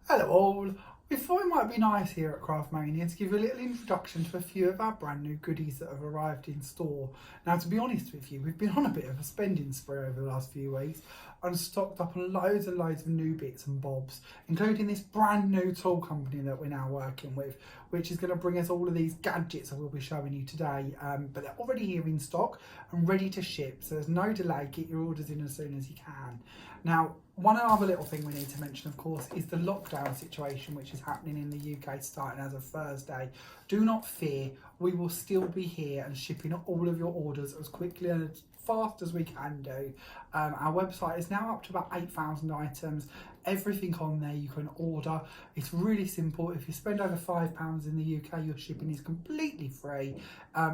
Hello all. We thought it might be nice here at Craftmania to give you a little introduction to a few of our brand new goodies that have arrived in store. Now, to be honest with you, we've been on a bit of a spending spree over the last few weeks and stocked up on loads and loads of new bits and bobs, including this brand new tool company that we're now working with, which is going to bring us all of these gadgets that we'll be showing you today. But they're already here in stock and ready to ship, so there's no delay. Get your orders in as soon as you can. Now, one other little thing we need to mention, of course, is the lockdown situation which is happening in the UK starting as of Thursday. Do not fear, we will still be here and shipping all of your orders as quickly and as fast as we can do. Our website is now up to about 8,000 items. Everything on there you can order. It's really simple. If you spend over £5 in the UK, your shipping is completely free.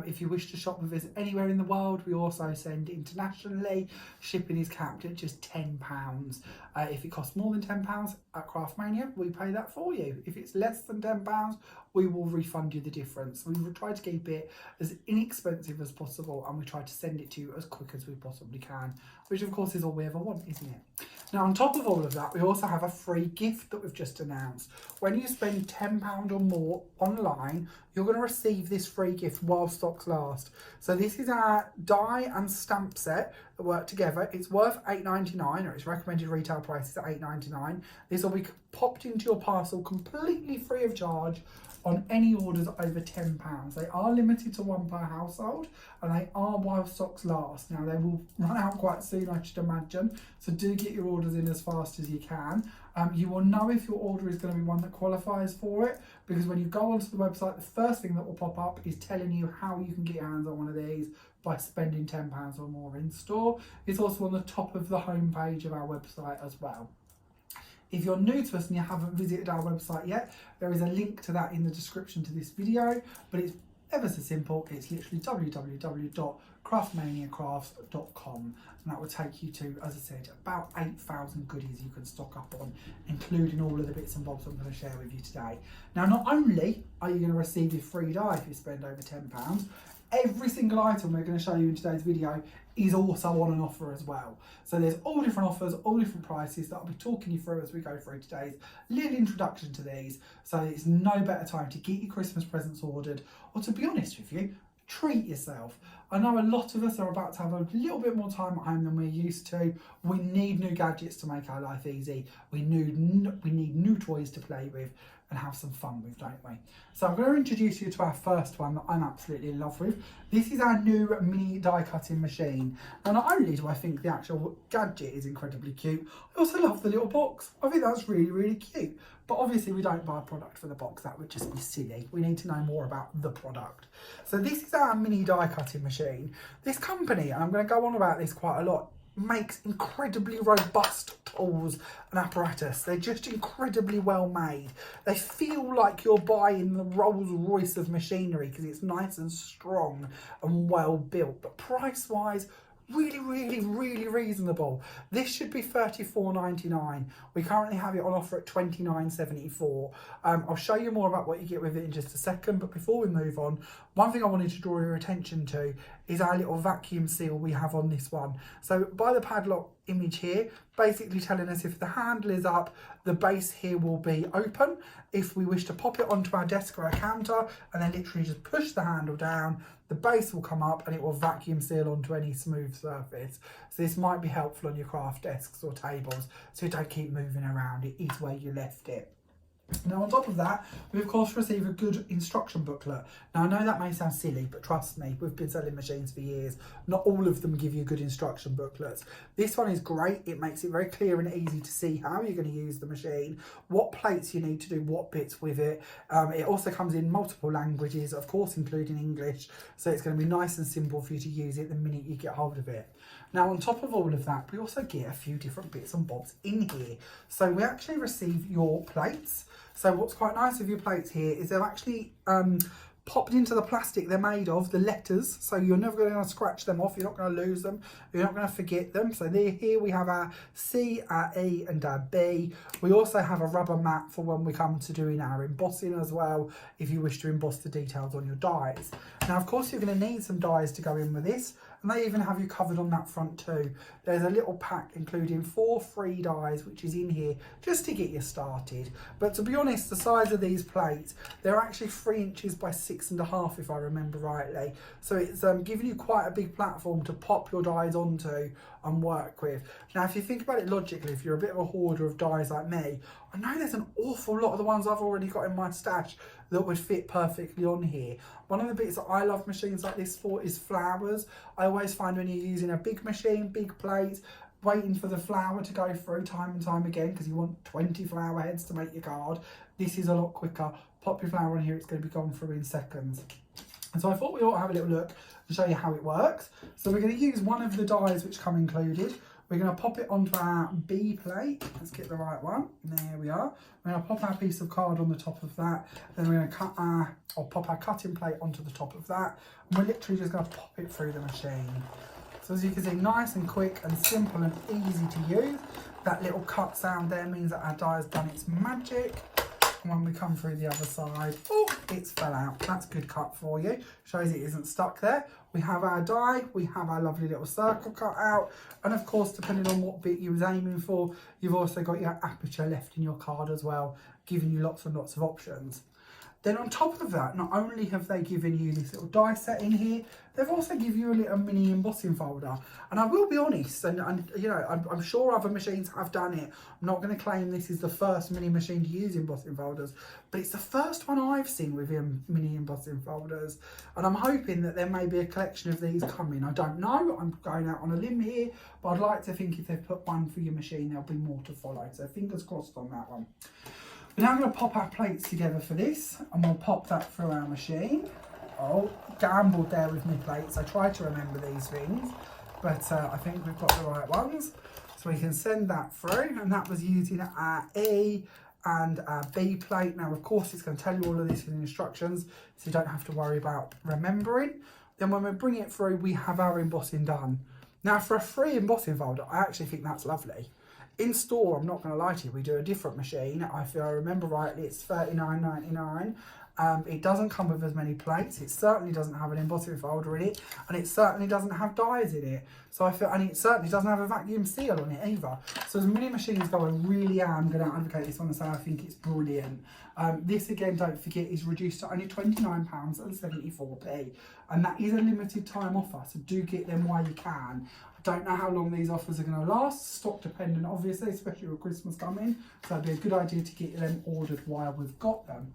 If you wish to shop with us anywhere in the world, we also send internationally. Shipping is capped at just £10. If it costs more than £10 at Craftmania, we pay that for you. If it's less than £10, we will refund you the difference. We will try to keep it as inexpensive as possible, and we try to send it to you as quick as we possibly can, which of course is all we ever want, isn't it? Now, on top of all of that, we also have a free gift that we've just announced. When you spend £10 or more online, you're going to receive this free gift while stocks last. So this is our die and stamp set that work together. It's worth £8.99, or its recommended retail price is at £8.99. This will be popped into your parcel completely free of charge on any orders over £10. They are limited to one per household, and they are while stocks last. Now, they will run out quite soon, I should imagine, so do get your orders in as fast as you can. You will know if your order is going to be one that qualifies for it, because when you go onto the website, the first thing that will pop up is telling you how you can get your hands on one of these by spending £10 or more in store. It's also on the top of the homepage of our website as well. If you're new to us and you haven't visited our website yet, there is a link to that in the description to this video, but it's ever so simple. It's literally www.craftmaniacrafts.com, and that will take you to, as I said, about 8,000 goodies you can stock up on, including all of the bits and bobs I'm going to share with you today. Now, not only are you going to receive your free die if you spend over £10, every single item we're going to show you in today's video is also on an offer as well. So there's all different offers, all different prices that I'll be talking you through as we go through today's little introduction to these. So it's no better time to get your Christmas presents ordered, or to be honest with you, treat yourself. I know a lot of us are about to have a little bit more time at home than we're used to. We need new gadgets to make our life easy. We need new toys to play with and have some fun with, don't we? So I'm going to introduce you to our first one that I'm absolutely in love with. This is our new mini die cutting machine. Now, not only do I think the actual gadget is incredibly cute, I also love the little box. I think that's really, really cute. But obviously we don't buy a product for the box. That would just be silly. We need to know more about the product. So this is our mini die cutting machine. This company, and I'm going to go on about this quite a lot, makes incredibly robust tools and apparatus. They're just incredibly well made. They feel like you're buying the Rolls Royce of machinery because it's nice and strong and well built. But price wise, really, really, really reasonable. This should be $34.99. We currently have it on offer at $29.74. I'll show you more about what you get with it in just a second, but before we move on, one thing I wanted to draw your attention to is our little vacuum seal we have on this one. So by the padlock image here, basically telling us if the handle is up, the base here will be open. If we wish to pop it onto our desk or our counter and then literally just push the handle down, the base will come up and it will vacuum seal onto any smooth surface. So this might be helpful on your craft desks or tables, so you don't keep moving around. It is where you left it. Now, on top of that, we of course receive a good instruction booklet. Now, I know that may sound silly, but trust me, we've been selling machines for years. Not all of them give you good instruction booklets. This one is great. It makes it very clear and easy to see how you're going to use the machine, what plates you need to do what bits with it. It also comes in multiple languages, of course, including English. So it's going to be nice and simple for you to use it the minute you get hold of it. Now, on top of all of that, we also get a few different bits and bobs in here. So we actually receive your plates. So what's quite nice with your plates here is they've actually popped into the plastic they're made of, the letters, so you're never going to scratch them off, you're not going to lose them, you're not going to forget them. So here we have our C, our E and our B. We also have a rubber mat for when we come to doing our embossing as well, if you wish to emboss the details on your dies. Now, of course, you're going to need some dies to go in with this. and they even have you covered on that front too. There's a little pack including 4 free dies which is in here just to get you started. But to be honest, the size of these plates, they're actually 3 inches by 6.5 if I remember rightly. So it's giving you quite a big platform to pop your dies onto and work with. Now if you think about it logically, if you're a bit of a hoarder of dies like me, I know there's an awful lot of the ones I've already got in my stash that would fit perfectly on here. One of the bits that I love machines like this for is flowers. I always find when you're using a big machine, big plates, waiting for the flower to go through time and time again because you want 20 flower heads to make your card, this is a lot quicker. Pop your flower on here, it's going to be gone through in seconds. And so I thought we ought to have a little look and show you how it works. So we're going to use one of the dies which come included. We're going to pop it onto our B plate. Let's get the right one. There we are. We're going to pop our piece of card on the top of that. Then we're going to pop our cutting plate onto the top of that. And we're literally just going to pop it through the machine. So as you can see, nice and quick and simple and easy to use. That little cut sound there means that our die has done its magic. And when we come through the other side, oh, it's fell out. That's good cut for you. Shows it isn't stuck there. We have our die, we have our lovely little circle cut out. And of course, depending on what bit you was aiming for, you've also got your aperture left in your card as well, giving you lots and lots of options. Then on top of that, not only have they given you this little die set in here, they've also given you a little mini embossing folder. And I will be honest, and you know, I'm sure other machines have done it. I'm not going to claim this is the first mini machine to use embossing folders, but it's the first one I've seen with mini embossing folders. And I'm hoping that there may be a collection of these coming. I don't know, I'm going out on a limb here, but I'd like to think if they've put one for your machine, there'll be more to follow. So fingers crossed on that one. Now I'm going to pop our plates together for this, and we'll pop that through our machine. Oh, gambled there with my plates. I try to remember these things, but I think we've got the right ones. So we can send that through, and that was using our E and our B plate. Now, of course, it's going to tell you all of this in the instructions, so you don't have to worry about remembering. Then when we bring it through, we have our embossing done. Now, for a free embossing folder, I actually think that's lovely. In store, I'm not going to lie to you, we do a different machine. If I remember rightly, it's $39.99. It doesn't come with as many plates. It certainly doesn't have an embossing folder in it, and it certainly doesn't have dies in it. So and it certainly doesn't have a vacuum seal on it either. So as many machines go, I really am going to advocate this one and say I think it's brilliant. This again, don't forget, is reduced to only £29.74, and that is a limited time offer. So do get them while you can. I don't know how long these offers are going to last, stock dependent obviously, especially with Christmas coming, so it'd be a good idea to get them ordered while we've got them.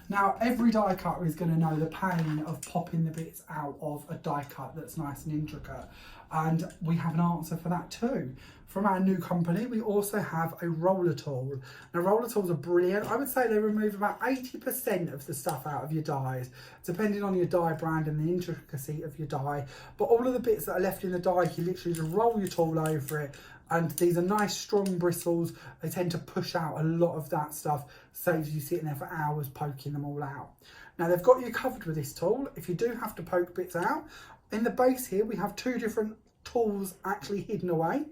Now, every die cutter is going to know the pain of popping the bits out of a die cut that's nice and intricate, and we have an answer for that too. From our new company, we also have a roller tool. Now, roller tools are brilliant. I would say they remove about 80% of the stuff out of your dies, depending on your die brand and the intricacy of your die. But all of the bits that are left in the die, you literally just roll your tool over it, and these are nice strong bristles. They tend to push out a lot of that stuff, saves you sitting there for hours poking them all out. Now, they've got you covered with this tool. If you do have to poke bits out, in the base here, we have 2 different tools actually hidden away.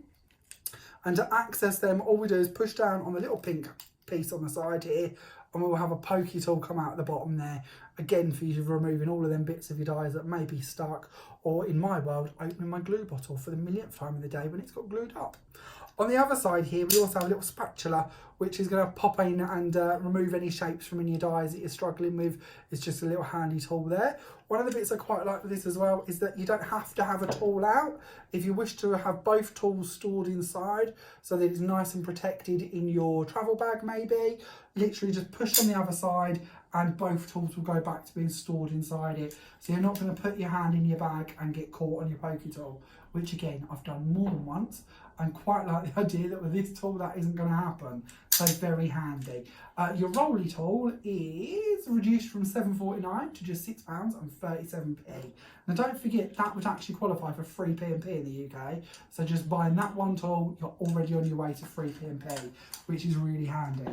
And to access them, all we do is push down on the little pink piece on the side here, and we'll have a pokey tool come out at the bottom there. Again, for you removing all of them bits of your dies that may be stuck, or in my world, opening my glue bottle for the millionth time of the day when it's got glued up. On the other side here, we also have a little spatula, which is going to pop in and remove any shapes from any dies that you're struggling with. It's just a little handy tool there. One of the bits I quite like with this as well is that you don't have to have a tool out. If you wish to have both tools stored inside so that it's nice and protected in your travel bag maybe, literally just push on the other side and both tools will go back to being stored inside it. So you're not going to put your hand in your bag and get caught on your pokey tool, which again, I've done more than once. And quite like the idea that with this tool that isn't going to happen. So very handy. Your rolly tool is reduced from £7.49 to just £6.37. Now don't forget that would actually qualify for free P&P in the UK. So just buying that one tool, you're already on your way to free P&P, which is really handy.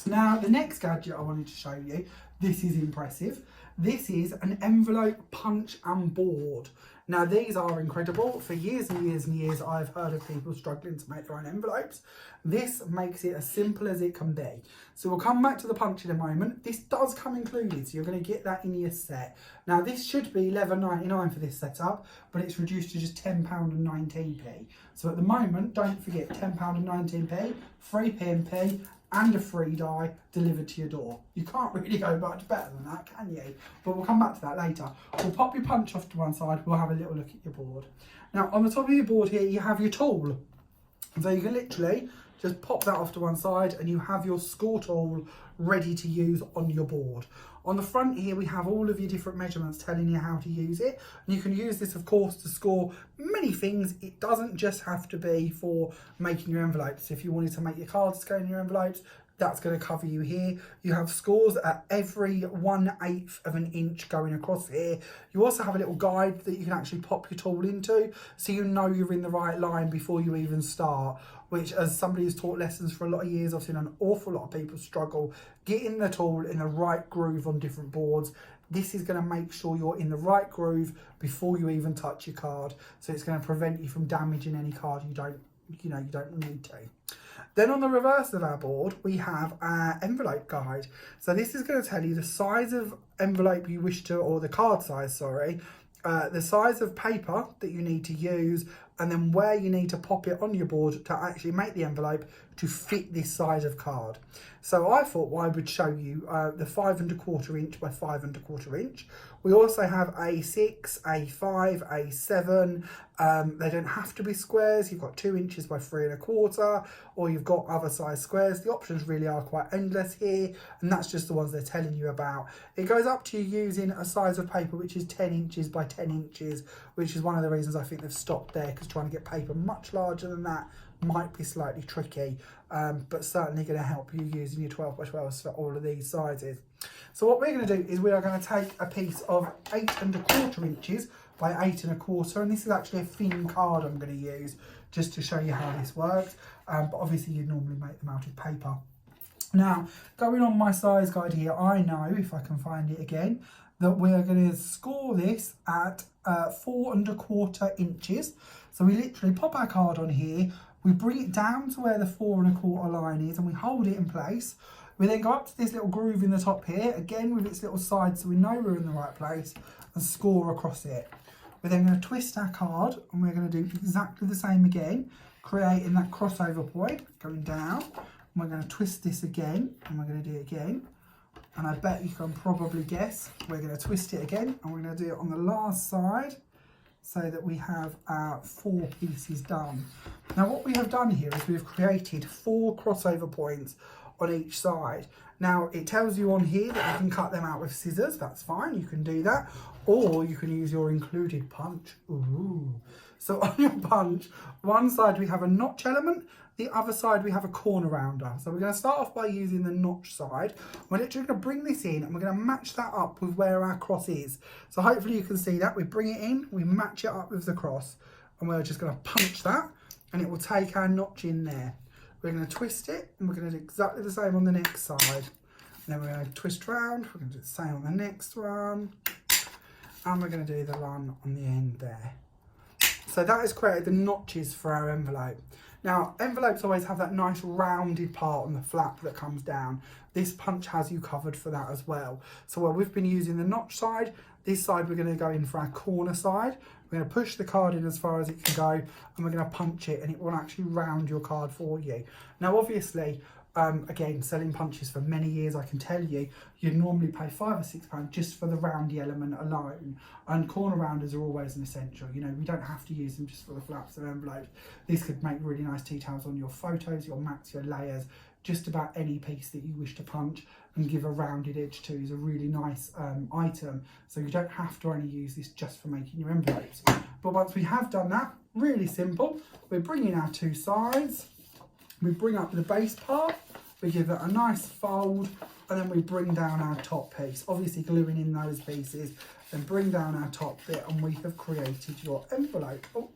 Now the next gadget I wanted to show you, this is impressive. This is an envelope punch and board. Now these are incredible. For years and years and years I've heard of people struggling to make their own envelopes. This makes it as simple as it can be. So we'll come back to the punch in a moment. This does come included, so you're going to get that in your set. Now this should be £11.99 for this setup, but it's reduced to just £10.19p. So at the moment, don't forget, £10.19p, free P&P, and a free die delivered to your door. You can't really go much better than that, can you? But we'll come back to that later. We'll pop your punch off to one side, we'll have a little look at your board. Now on the top of your board here, you have your tool. So you can literally just pop that off to one side and you have your score tool ready to use on your board. On the front here, we have all of your different measurements telling you how to use it. And you can use this, of course, to score many things. It doesn't just have to be for making your envelopes. If you wanted to make your cards go in your envelopes, that's going to cover you here. You have scores at every 1/8 of an inch going across here. You also have a little guide that you can actually pop your tool into, so you know you're in the right line before you even start, which, as somebody who's taught lessons for a lot of years, I've seen an awful lot of people struggle getting the tool in the right groove on different boards. This is going to make sure you're in the right groove before you even touch your card. So it's going to prevent you from damaging any card you don't need to. Then on the reverse of our board, we have our envelope guide. So this is going to tell you the size of envelope you wish to, or the card size, sorry, the size of paper that you need to use, and then where you need to pop it on your board to actually make the envelope to fit this size of card. So I thought I would show you the 5 1/4 inch by 5 1/4 inch. We also have A6, A5, A7. They don't have to be squares. You've got 2 inches by 3 1/4, or you've got other size squares. The options really are quite endless here, and that's just the ones they're telling you about. It goes up to you using a size of paper which is 10 inches by 10 inches, which is one of the reasons I think they've stopped there, because trying to get paper much larger than that might be slightly tricky, but certainly going to help you using your 12 by 12s for all of these sizes. So what we're going to do is we are going to take a piece of 8 1/4 inches by 8 1/4, and this is actually a thin card I'm going to use just to show you how this works, but obviously you'd normally make them out of paper. Now, going on my size guide here, I know, if I can find it again, that we're going to score this at 4 1/4 inches. So we literally pop our card on here, we bring it down to where the 4 1/4 line is, and we hold it in place. We then go up to this little groove in the top here, again with its little side, so we know we're in the right place, and score across it. We're then going to twist our card, and we're going to do exactly the same again, creating that crossover point, going down. And we're going to twist this again, and we're going to do it again. And I bet you can probably guess, we're going to twist it again, and we're going to do it on the last side, so that we have our 4 pieces done. Now what we have done here is we've created 4 crossover points on each side. Now it tells you on here that you can cut them out with scissors, that's fine, you can do that, or you can use your included punch. Ooh. So on your punch, one side we have a notch element, the other side we have a corner rounder. So we're going to start off by using the notch side. We're literally going to bring this in and we're going to match that up with where our cross is. So hopefully you can see that. We bring it in, we match it up with the cross, and we're just going to punch that, and it will take our notch in there. We're going to twist it, and we're going to do exactly the same on the next side. And then we're going to twist round, we're going to do the same on the next one, and we're going to do the one on the end there. So that has created the notches for our envelope. Now, envelopes always have that nice rounded part on the flap that comes down. This punch has you covered for that as well. So while we've been using the notch side, this side we're going to go in for our corner side. We're going to push the card in as far as it can go, and we're going to punch it, and it will actually round your card for you. Now, obviously, again, selling punches for many years, I can tell you, you'd normally pay £5 or £6 just for the roundy element alone. And corner rounders are always an essential. You know, we don't have to use them just for the flaps of envelopes. This could make really nice details on your photos, your mats, your layers, just about any piece that you wish to punch and give a rounded edge to is a really nice item. So you don't have to only use this just for making your envelopes. But once we have done that, really simple, we're bringing our 2 sides, we bring up the base part, we give it a nice fold, and then we bring down our top piece, obviously gluing in those pieces, then bring down our top bit, and we have created your envelope. Oh,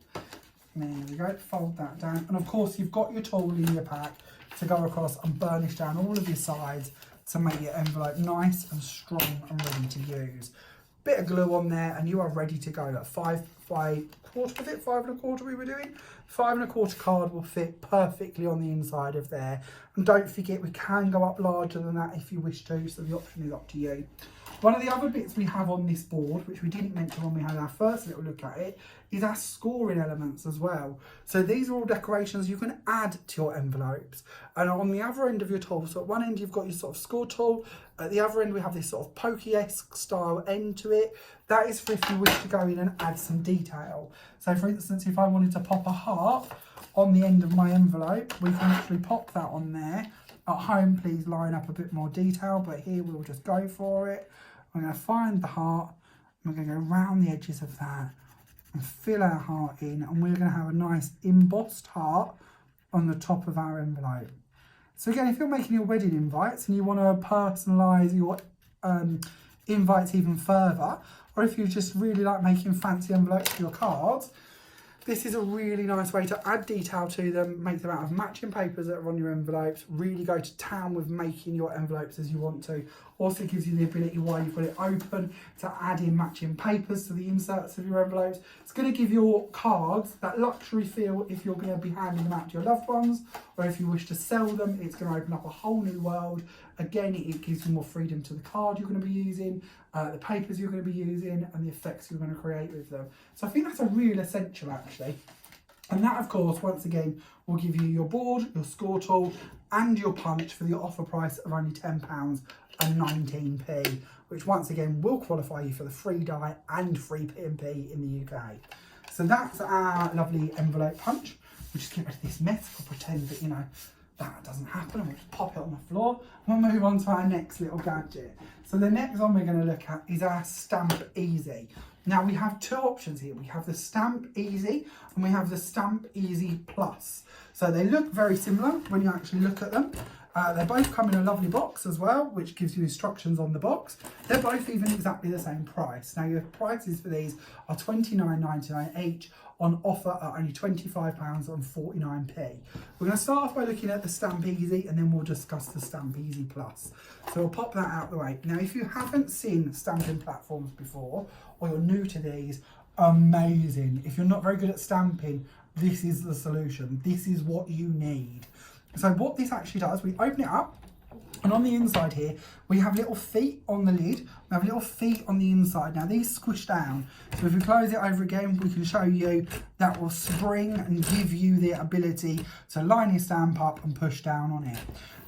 there we go, fold that down. And of course you've got your tool in your pack to go across and burnish down all of your sides to make your envelope nice and strong and ready to use. Bit of glue on there and you are ready to go. At 5 by quarter, was it 5 1/4 we were doing? 5 1/4 card will fit perfectly on the inside of there. And don't forget, we can go up larger than that if you wish to, so the option is up to you. One of the other bits we have on this board, which we didn't mention when we had our first little look at it, is our scoring elements as well. So these are all decorations you can add to your envelopes. And on the other end of your tool, so at one end you've got your sort of score tool, at the other end we have this sort of pokey-esque style end to it. That is for if you wish to go in and add some detail. So for instance, if I wanted to pop a heart on the end of my envelope, we can actually pop that on there. At home, please line up a bit more detail, but here we'll just go for it. I'm going to find the heart, and we're going to go round the edges of that and fill our heart in, and we're going to have a nice embossed heart on the top of our envelope. So again, if you're making your wedding invites and you want to personalise your invites even further, or if you just really like making fancy envelopes for your cards, this is a really nice way to add detail to them, make them out of matching papers that are on your envelopes, really go to town with making your envelopes as you want to. Also gives you the ability, while you've got it open, to add in matching papers to the inserts of your envelopes. It's going to give your cards that luxury feel if you're going to be handing them out to your loved ones, or if you wish to sell them, it's going to open up a whole new world. Again, it gives you more freedom to the card you're going to be using, the papers you're going to be using, and the effects you're going to create with them. So I think that's a real essential actually. And that, of course, once again, will give you your board, your score tool, and your punch for the offer price of only £10.19p, which once again will qualify you for the free die and free P&P in the UK. So that's our lovely envelope punch. We'll just get rid of this mess. We'll pretend that, you know, that doesn't happen, and we'll just pop it on the floor. And we'll move on to our next little gadget. So the next one we're going to look at is our Stamp Easy. Now we have two options here. We have the Stamp Easy and we have the Stamp Easy Plus. So they look very similar when you actually look at them. They both come in a lovely box as well, which gives you instructions on the box. They're both even exactly the same price. Now your prices for these are £29.99 each, on offer at only £25.49p. We're going to start off by looking at the Stamp Easy and then we'll discuss the Stamp Easy Plus. So we'll pop that out the way. Now if you haven't seen stamping platforms before, or you're new to these, amazing. If you're not very good at stamping, this is the solution. This is what you need. So what this actually does, we open it up, and on the inside here, we have little feet on the lid. We have little feet on the inside. Now these squish down. So if we close it over again, we can show you that will spring and give you the ability to line your stamp up and push down on it.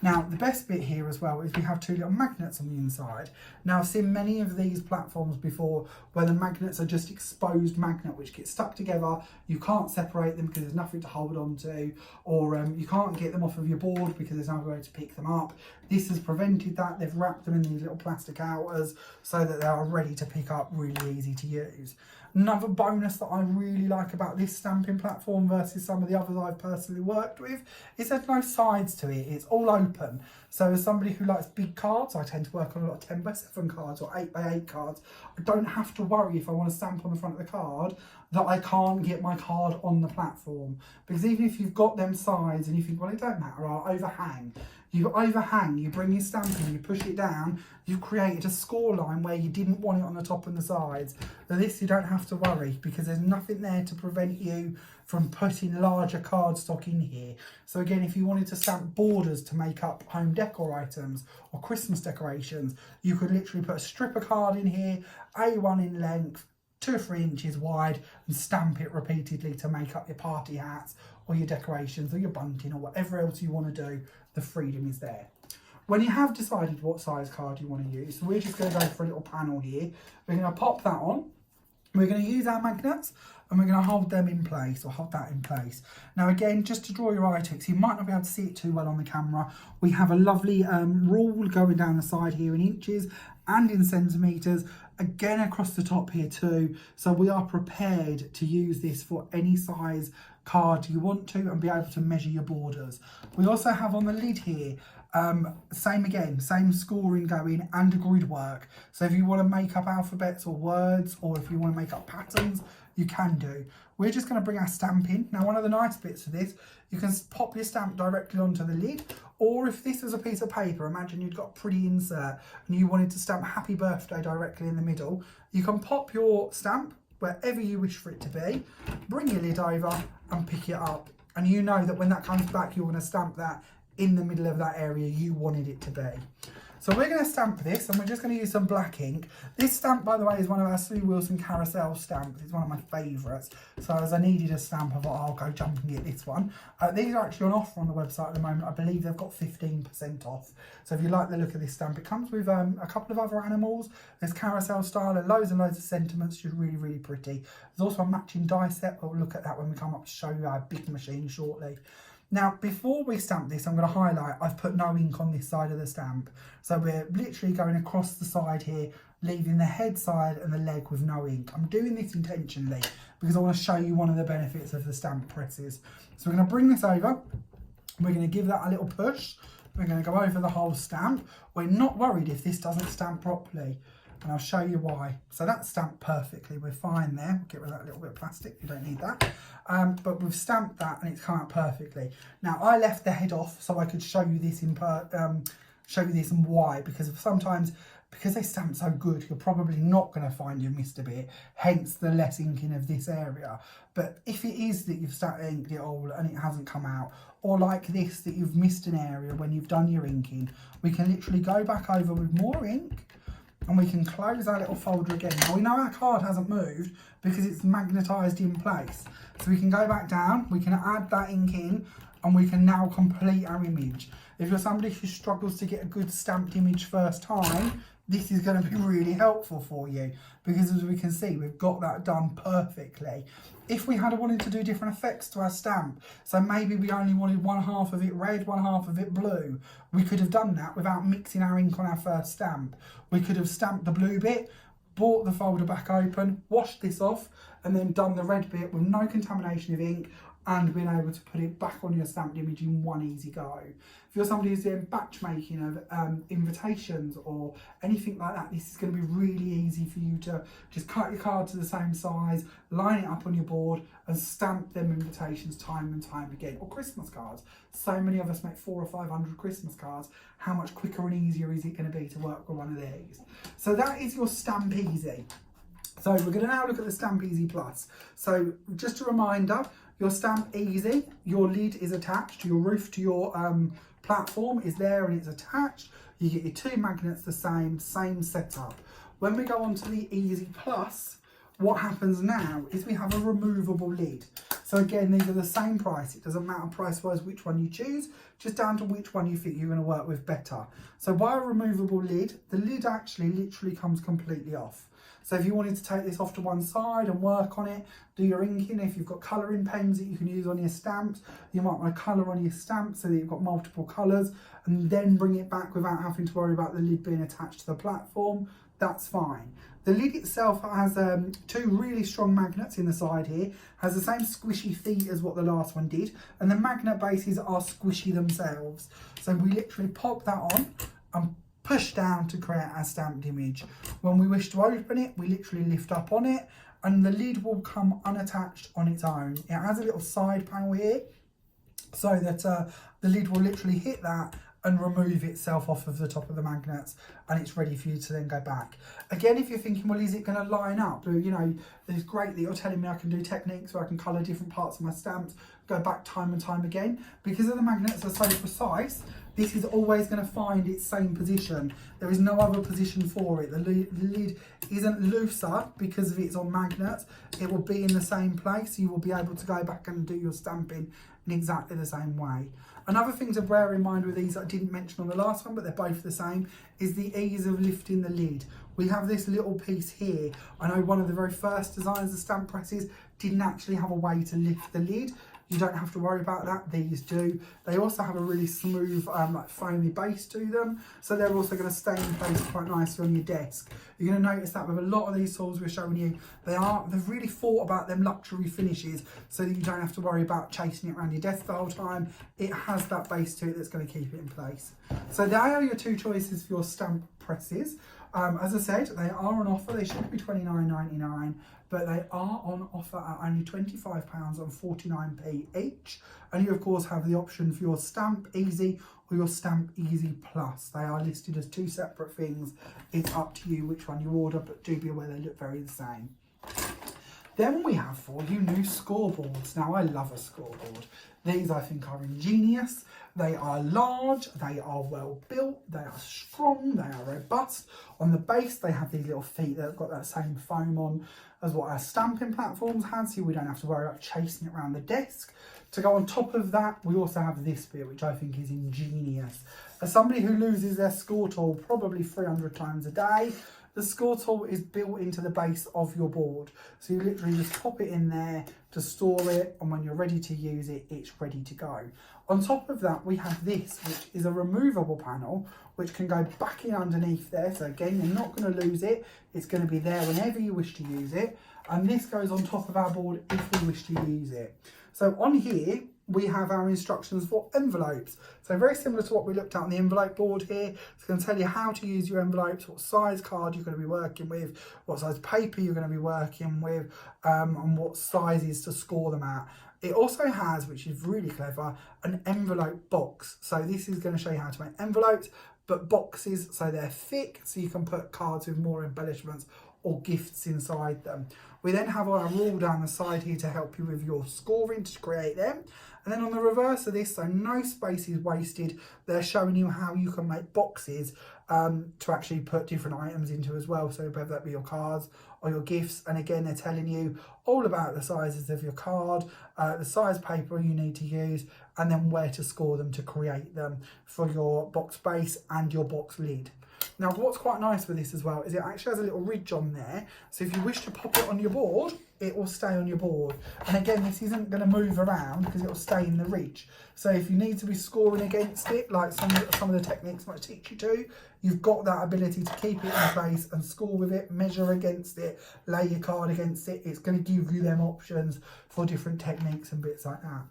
Now the best bit here as well is we have two little magnets on the inside. Now I've seen many of these platforms before where the magnets are just exposed magnet which get stuck together. You can't separate them because there's nothing to hold on to, or you can't get them off of your board because there's no way to pick them up. This has prevented that. They've wrapped them in these little plastic outers so that they are ready to pick up, really easy to use. Another bonus that I really like about this stamping platform versus some of the others I've personally worked with is there's no sides to it. It's all open. So as somebody who likes big cards, I tend to work on a lot of 10x7 cards or 8x8 cards. I don't have to worry if I want to stamp on the front of the card that I can't get my card on the platform. Because even if you've got them sides and you think, well, it don't matter, I'll overhang. You overhang, you bring your stamp in, you push it down, you've created a score line where you didn't want it on the top and the sides. But this you don't have to worry because there's nothing there to prevent you from putting larger cardstock in here. So again, if you wanted to stamp borders to make up home decor items or Christmas decorations, you could literally put a strip of card in here, A1 in length, 2 or 3 inches wide, and stamp it repeatedly to make up your party hats or your decorations or your bunting or whatever else you want to do. The freedom is there. When you have decided what size card you want to use, so we're just going to go for a little panel here. We're going to pop that on. We're going to use our magnets and we're going to hold them in place, or hold that in place. Now again, just to draw your eye to it, so you might not be able to see it too well on the camera, we have a lovely rule going down the side here in inches and in centimetres, again across the top here too. So we are prepared to use this for any size card you want to and be able to measure your borders. We also have on the lid here, same scoring going and a grid work. So if you want to make up alphabets or words, or if you want to make up patterns, you can do. We're just going to bring our stamp in. Now one of the nice bits of this, you can pop your stamp directly onto the lid, Or if this was a piece of paper, imagine you'd got a pretty insert and you wanted to stamp happy birthday directly in the middle, you can pop your stamp wherever you wish for it to be, bring your lid over and pick it up. And you know that when that comes back, you're going to stamp that in the middle of that area you wanted it to be. So we're going to stamp this, and we're just going to use some black ink. This stamp, by the way, is one of our Sue Wilson carousel stamps. It's one of my favourites. So as I needed a stamp, I thought, I'll go jump and get this one. These are actually on offer on the website at the moment. I believe they've got 15% off. So if you like the look of this stamp, it comes with a couple of other animals. There's carousel style and loads of sentiments. Just really, really pretty. There's also a matching die set. We'll look at that when we come up to show you our big machine shortly. Now, before we stamp this, I'm going to highlight, I've put no ink on this side of the stamp. So we're literally going across the side here, leaving the head side and the leg with no ink. I'm doing this intentionally because I want to show you one of the benefits of the stamp presses. So we're going to bring this over. We're going to give that a little push. We're going to go over the whole stamp. We're not worried if this doesn't stamp properly. And I'll show you why. So that's stamped perfectly, we're fine there. We'll get rid of that little bit of plastic, you don't need that. But we've stamped that and it's come out perfectly. Now I left the head off so I could show you this and why, because sometimes, because they stamp so good, you're probably not going to find you've missed a bit, hence the less inking of this area. But if it is that you've inked it all and it hasn't come out, or like this, that you've missed an area when you've done your inking, we can literally go back over with more ink, and we can close our little folder again. Now we know our card hasn't moved because it's magnetised in place. So we can go back down, we can add that ink in, and we can now complete our image. If you're somebody who struggles to get a good stamped image first time, this is going to be really helpful for you, because as we can see, we've got that done perfectly. If we had wanted to do different effects to our stamp, so maybe we only wanted one half of it red, one half of it blue, we could have done that without mixing our ink on our first stamp. We could have stamped the blue bit, brought the folder back open, washed this off, and then done the red bit with no contamination of ink, and being able to put it back on your stamped image in one easy go. If you're somebody who's doing batch making of invitations or anything like that, this is going to be really easy for you to just cut your card to the same size, line it up on your board and stamp them invitations time and time again. Or Christmas cards. So many of us make 400 or 500 Christmas cards. How much quicker and easier is it going to be to work with one of these? So that is your Stamp Easy. So we're going to now look at the Stamp Easy Plus. So just a reminder, your Stamp Easy, your lid is attached, your roof to your platform is there and it's attached. You get your two magnets the same setup. When we go on to the Easy Plus, what happens now is we have a removable lid. So again, these are the same price. It doesn't matter price-wise which one you choose, just down to which one you think you're going to work with better. So by a removable lid, the lid actually literally comes completely off. So if you wanted to take this off to one side and work on it, do your inking, if you've got colouring pens that you can use on your stamps, you might want to colour on your stamps so that you've got multiple colours, and then bring it back without having to worry about the lid being attached to the platform, that's fine. The lid itself has two really strong magnets in the side here, has the same squishy feet as what the last one did, and the magnet bases are squishy themselves. So we literally pop that on and push down to create our stamped image. When we wish to open it, we literally lift up on it and the lid will come unattached on its own. It has a little side panel here so that the lid will literally hit that and remove itself off of the top of the magnets, and it's ready for you to then go back. Again, if you're thinking, well, is it going to line up? You know, it's great that you're telling me I can do techniques where I can colour different parts of my stamps, go back time and time again. Because of the magnets are so precise, this is always going to find its same position. There is no other position for it. The lid isn't looser because of it's on magnets. It will be in the same place. You will be able to go back and do your stamping in exactly the same way. Another thing to bear in mind with these that I didn't mention on the last one, but they're both the same, is the ease of lifting the lid. We have this little piece here. I know one of the very first designs of stamp presses didn't actually have a way to lift the lid. You don't have to worry about that, these do. They also have a really smooth, like foamy base to them, so they're also going to stay in place quite nicely on your desk. You're going to notice that with a lot of these tools we're showing you, they've really thought about them luxury finishes so that you don't have to worry about chasing it around your desk the whole time. It has that base to it that's going to keep it in place. So they are your two choices for your stamp presses. As I said, they are on offer. They should be £29.99, but they are on offer at only £25.49 each. And you of course have the option for your Stamp Easy or your Stamp Easy Plus. They are listed as two separate things. It's up to you which one you order, but do be aware they look very the same. Then we have for you new scoreboards. Now I love a scoreboard. These I think are ingenious. They are large, they are well built, they are strong, they are robust. On the base they have these little feet that have got that same foam on as what our stamping platforms had, so we don't have to worry about chasing it around the desk. To go on top of that, we also have this bit, which I think is ingenious. As somebody who loses their score tool probably 300 times a day, the score tool is built into the base of your board. So you literally just pop it in there to store it, and when you're ready to use it, it's ready to go. On top of that, we have this, which is a removable panel, which can go back in underneath there. So again, you're not going to lose it. It's going to be there whenever you wish to use it. And this goes on top of our board if we wish to use it. So on here, we have our instructions for envelopes. So very similar to what we looked at on the envelope board here. It's going to tell you how to use your envelopes, what size card you're going to be working with, what size paper you're going to be working with, and what sizes to score them at. It also has, which is really clever, an envelope box. So this is going to show you how to make envelopes, but boxes, so they're thick, so you can put cards with more embellishments or gifts inside them. We then have our rule down the side here to help you with your scoring to create them. And then on the reverse of this, so no space is wasted, they're showing you how you can make boxes to actually put different items into as well. So whether that be your cards or your gifts. And again, they're telling you all about the sizes of your card, the size paper you need to use, and then where to score them to create them for your box base and your box lid. Now, what's quite nice with this as well is it actually has a little ridge on there. So if you wish to pop it on your board, it will stay on your board. And again, this isn't going to move around because it will stay in the ridge. So if you need to be scoring against it, like some of the techniques might teach you to, you've got that ability to keep it in place and score with it, measure against it, lay your card against it. It's going to give you them options for different techniques and bits like that.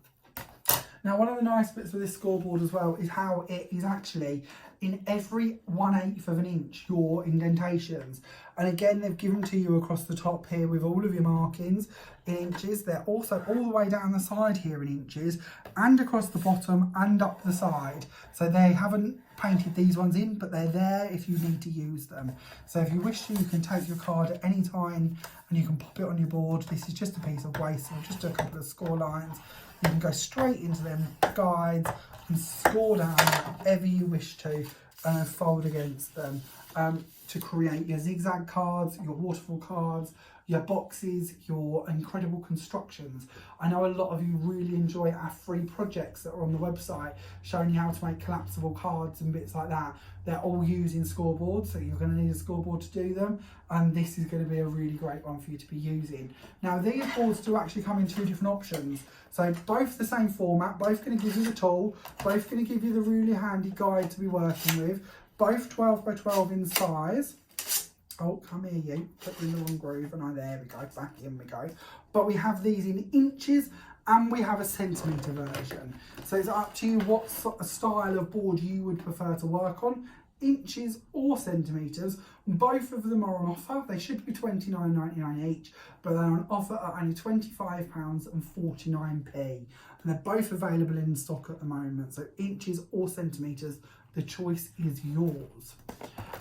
Now, one of the nice bits with this scoreboard as well is how it is actually in every 1/8 of an inch, your indentations. And again, they've given to you across the top here with all of your markings in inches. They're also all the way down the side here in inches and across the bottom and up the side. So they haven't painted these ones in, but they're there if you need to use them. So if you wish to, you can take your card at any time and you can pop it on your board. This is just a piece of waste, so just a couple of score lines. You can go straight into them guides and score down whatever you wish to and fold against them to create your zigzag cards, your waterfall cards, your boxes, your incredible constructions. I know a lot of you really enjoy our free projects that are on the website showing you how to make collapsible cards and bits like that. They're all using scoreboards, so you're going to need a scoreboard to do them, and this is going to be a really great one for you to be using. Now, these boards do actually come in two different options. So both the same format, both going to give you the tool, both going to give you the really handy guide to be working with, both 12 by 12 in size. Oh, come here you, put in the wrong groove, and there we go, back in we go. But we have these in inches and we have a centimetre version. So it's up to you what sort of style of board you would prefer to work on, inches or centimetres. Both of them are on offer. They should be £29.99 each, but they're on offer at only £25.49. And they're both available in stock at the moment. So inches or centimetres, the choice is yours.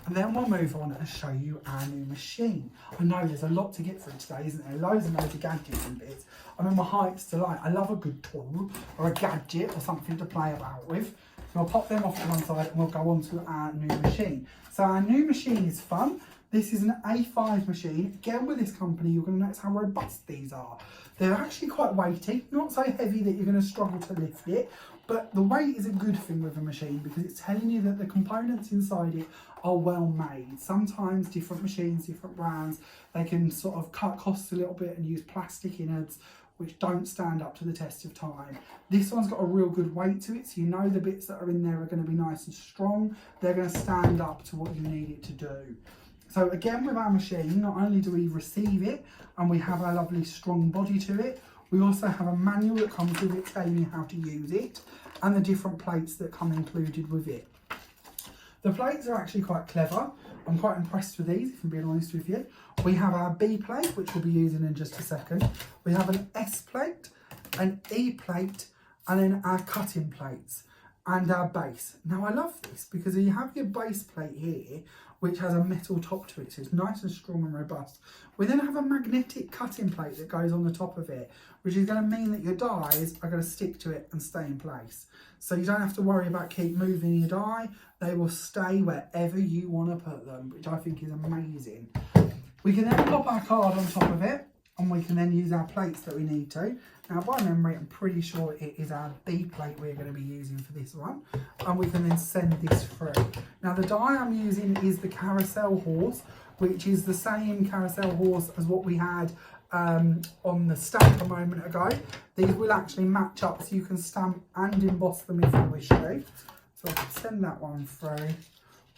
And then we'll move on and show you our new machine. I know there's a lot to get through today, isn't there? Loads and loads of gadgets and bits. I mean, my heart's delight. I love a good tool or a gadget or something to play about with. So I'll pop them off to one side and we'll go on to our new machine. So our new machine is fun. This is an A5 machine. Again, with this company, you're going to notice how robust these are. They're actually quite weighty, not so heavy that you're going to struggle to lift it. But the weight is a good thing with a machine because it's telling you that the components inside it are well made. Sometimes different machines, different brands, they can sort of cut costs a little bit and use plastic innards which don't stand up to the test of time. This one's got a real good weight to it, so you know the bits that are in there are going to be nice and strong. They're going to stand up to what you need it to do. So again, with our machine, not only do we receive it and we have our lovely strong body to it, we also have a manual that comes with it telling you how to use it and the different plates that come included with it. The plates are actually quite clever. I'm quite impressed with these, if I'm being honest with you. We have our B plate, which we'll be using in just a second. We have an S plate, an E plate, and then our cutting plates and our base. Now I love this because you have your base plate here, which has a metal top to it, so it's nice and strong and robust. We then have a magnetic cutting plate that goes on the top of it, which is going to mean that your dies are going to stick to it and stay in place. So you don't have to worry about keep moving your die. They will stay wherever you want to put them, which I think is amazing. We can then pop our card on top of it, and we can then use our plates that we need to. Now by memory, I'm pretty sure it is our B plate we're going to be using for this one, and we can then send this through. Now the die I'm using is the carousel horse, which is the same carousel horse as what we had on the stamp a moment ago. These will actually match up, so you can stamp and emboss them if you wish to. So I can send that one through.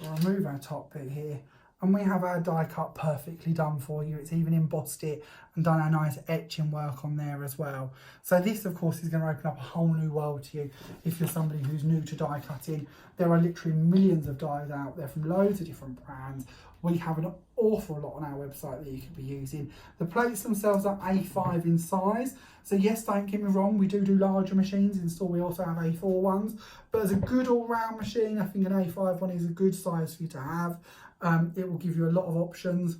We'll remove our top bit here. And we have our die cut perfectly done for you. It's even embossed it and done our nice etching work on there as well. So this, of course, is going to open up a whole new world to you if you're somebody who's new to die cutting. There are literally millions of dies out there from loads of different brands. We have an awful lot on our website that you could be using. The plates themselves are A5 in size. So yes, don't get me wrong, we do larger machines in store. We also have A4 ones. But as a good all-round machine, I think an A5 one is a good size for you to have. It will give you a lot of options.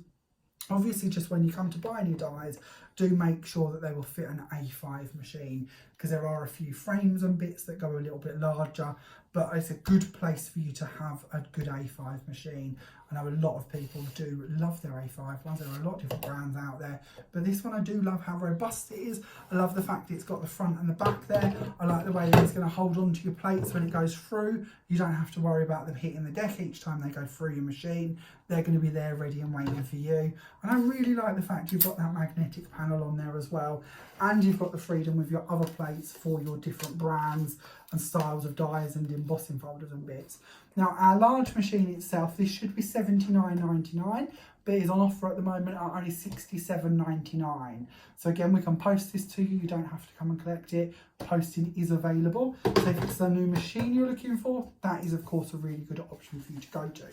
Obviously, just when you come to buy new dies, do make sure that they will fit an A5 machine, because there are a few frames and bits that go a little bit larger, but it's a good place for you to have a good A5 machine. I know a lot of people do love their A5 ones. There are a lot of different brands out there, but this one I do love how robust it is. I love the fact it's got the front and the back there. I like the way that it's going to hold on to your plates when it goes through. You don't have to worry about them hitting the deck each time they go through your machine. They're going to be there ready and waiting for you. And I really like the fact you've got that magnetic panel on there as well, and you've got the freedom with your other plates for your different brands and styles of dies and embossing folders and bits. Now our large machine itself, this should be $79.99, but it's on offer at the moment at only $67.99. So again, we can post this to you. You don't have to come and collect it. Posting is available. So if it's a new machine you're looking for, that is of course a really good option for you to go to.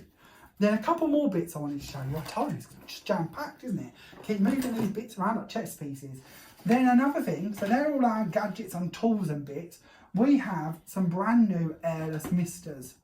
Then a couple more bits I wanted to show you. I told you it's just jam-packed, isn't it? Keep moving these bits around like chess pieces. Then another thing, so they're all our gadgets and tools and bits. We have some brand new airless misters.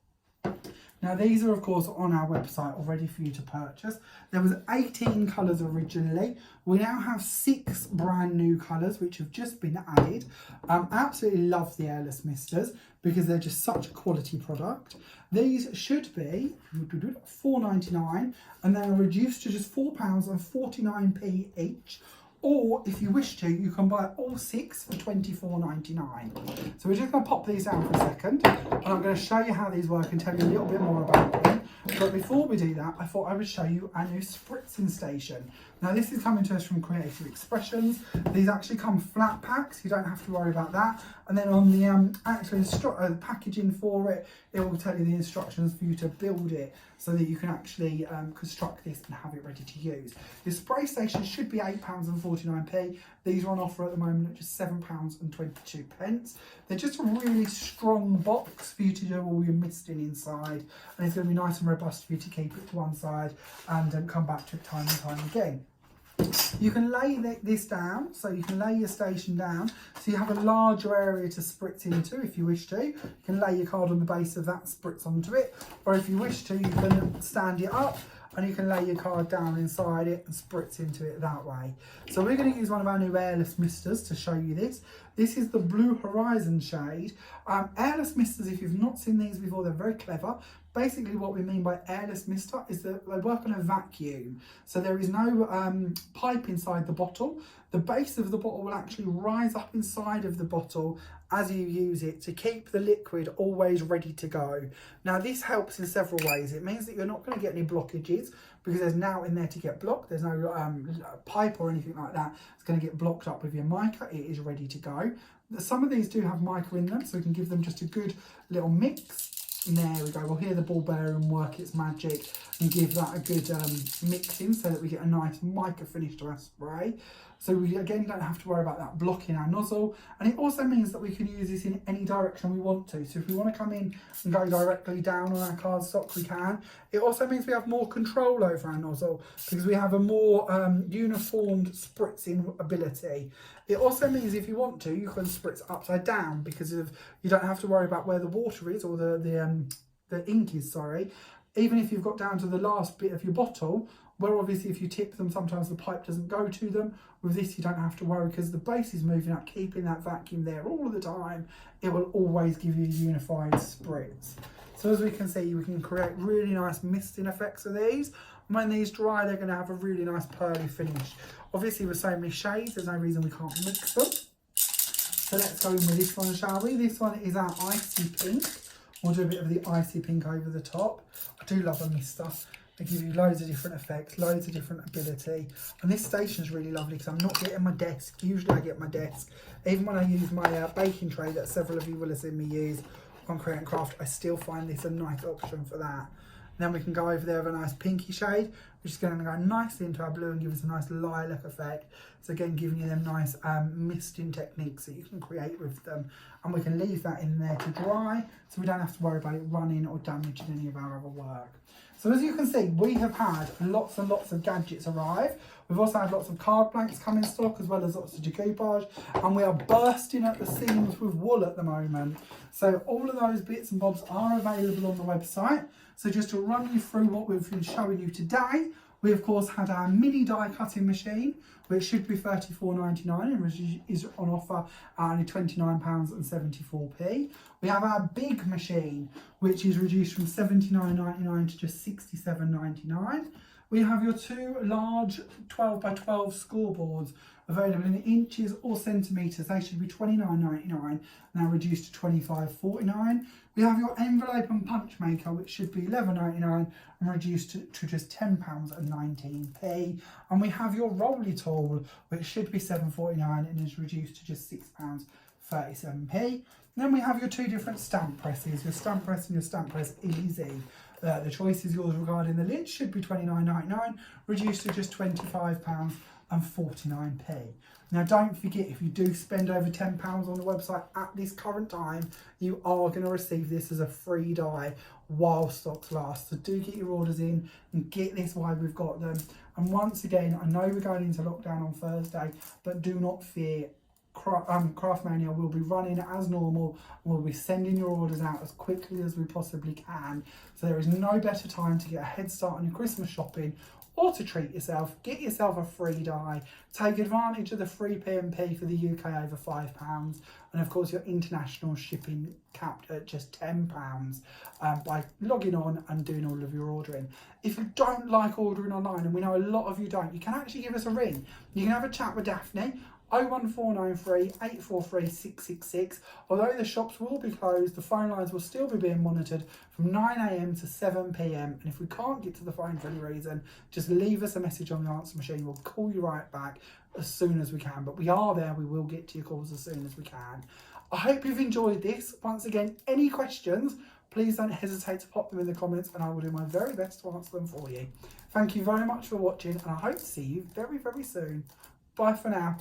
Now these are of course on our website already for you to purchase. There was 18 colours originally. We now have 6 brand new colours which have just been added. I absolutely love the airless misters because they're just such a quality product. These should be $4.99 and they're reduced to just £4.49 each. Or if you wish to, you can buy all 6 for $24.99. So we're just going to pop these down for a second, and I'm going to show you how these work and tell you a little bit more about them. But before we do that, I thought I would show you our new spritzing station. Now this is coming to us from Creative Expressions. These actually come flat packs, you don't have to worry about that. And then on the actual packaging for it, it will tell you the instructions for you to build it so that you can actually construct this and have it ready to use. The spray station should be £8.49. These are on offer at the moment at just £7.22. They're just a really strong box for you to do all your misting inside, and it's going to be nice and robust for you to keep it to one side and come back to it time and time again. You can lay this down, so you can lay your station down, so you have a larger area to spritz into if you wish to. You can lay your card on the base of that, spritz onto it, or if you wish to, you can stand it up and you can lay your card down inside it and spritz into it that way. So we're going to use one of our new airless misters to show you this. This is the Blue Horizon shade. Airless misters, if you've not seen these before, they're very clever. Basically what we mean by airless mister is that they work on a vacuum. So there is no pipe inside the bottle. The base of the bottle will actually rise up inside of the bottle as you use it to keep the liquid always ready to go. Now this helps in several ways. It means that you're not going to get any blockages because there's now in there to get blocked. There's no pipe or anything like that. It's going to get blocked up with your mica. It is ready to go. Some of these do have mica in them, so we can give them just a good little mix. And there we go. We'll hear the ball bearing work its magic and give that a good mixing so that we get a nice mica finish to our spray. So we again don't have to worry about that blocking our nozzle. And it also means that we can use this in any direction we want to. So if we want to come in and go directly down on our cardstock, we can. It also means we have more control over our nozzle because we have a more uniformed spritzing ability. It also means if you want to, you can spritz upside down because you don't have to worry about where the water is or the ink is, sorry. Even if you've got down to the last bit of your bottle, where obviously if you tip them, sometimes the pipe doesn't go to them. With this, you don't have to worry because the base is moving up, keeping that vacuum there all of the time. It will always give you a unified spritz. So as we can see, we can create really nice misting effects with these. When these dry, they're going to have a really nice pearly finish. Obviously, with so many shades, there's no reason we can't mix them. So let's go in with this one, shall we? This one is our icy pink. We'll do a bit of the icy pink over the top. I do love a mister. They give you loads of different effects, loads of different ability. And this station's really lovely because I'm not getting my desk. Usually I get my desk. Even when I use my baking tray that several of you will have seen me use on Create and Craft, I still find this a nice option for that. And then we can go over there with a nice pinky shade, which is going to go nicely into our blue and give us a nice lilac effect. So again, giving you them nice misting techniques that you can create with them. And we can leave that in there to dry, so we don't have to worry about it running or damaging any of our other work. So as you can see, we have had lots and lots of gadgets arrive. We've also had lots of card blanks come in stock, as well as lots of decoupage, and we are bursting at the seams with wool at the moment. So all of those bits and bobs are available on the website. So just to run you through what we've been showing you today, we of course had our mini die cutting machine, which should be $34.99 and is on offer at only £29.74. We have our big machine, which is reduced from $79.99 to just $67.99. We have your two large 12 by 12 scoreboards available in inches or centimetres. They should be $29.99, now reduced to $25.49. We have your envelope and punch maker, which should be $11.99 and reduced to just £10.19. And we have your rolly tool, which should be $7.49 and is reduced to just £6.37. Then we have your two different stamp presses, your stamp press and your stamp press easy. The choice is yours regarding the lid, should be $29.99, reduced to just £25.49. Now don't forget, if you do spend over £10 on the website at this current time, you are going to receive this as a free die while stocks last. So do get your orders in and get this while we've got them. And once again, I know we're going into lockdown on Thursday, but do not fear. Craftmania will be running as normal. We'll be sending your orders out as quickly as we possibly can. So there is no better time to get a head start on your Christmas shopping or to treat yourself. Get yourself a free die. Take advantage of the free P&P for the UK over £5. And of course your international shipping capped at just £10 by logging on and doing all of your ordering. If you don't like ordering online, and we know a lot of you don't, you can actually give us a ring. You can have a chat with Daphne. 01493 843 666. Although the shops will be closed, the phone lines will still be being monitored from 9 AM to 7 PM. And if we can't get to the phone for any reason, just leave us a message on the answer machine. We'll call you right back as soon as we can. But we are there. We will get to your calls as soon as we can. I hope you've enjoyed this. Once again, any questions, please don't hesitate to pop them in the comments and I will do my very best to answer them for you. Thank you very much for watching and I hope to see you very, very soon. Bye for now.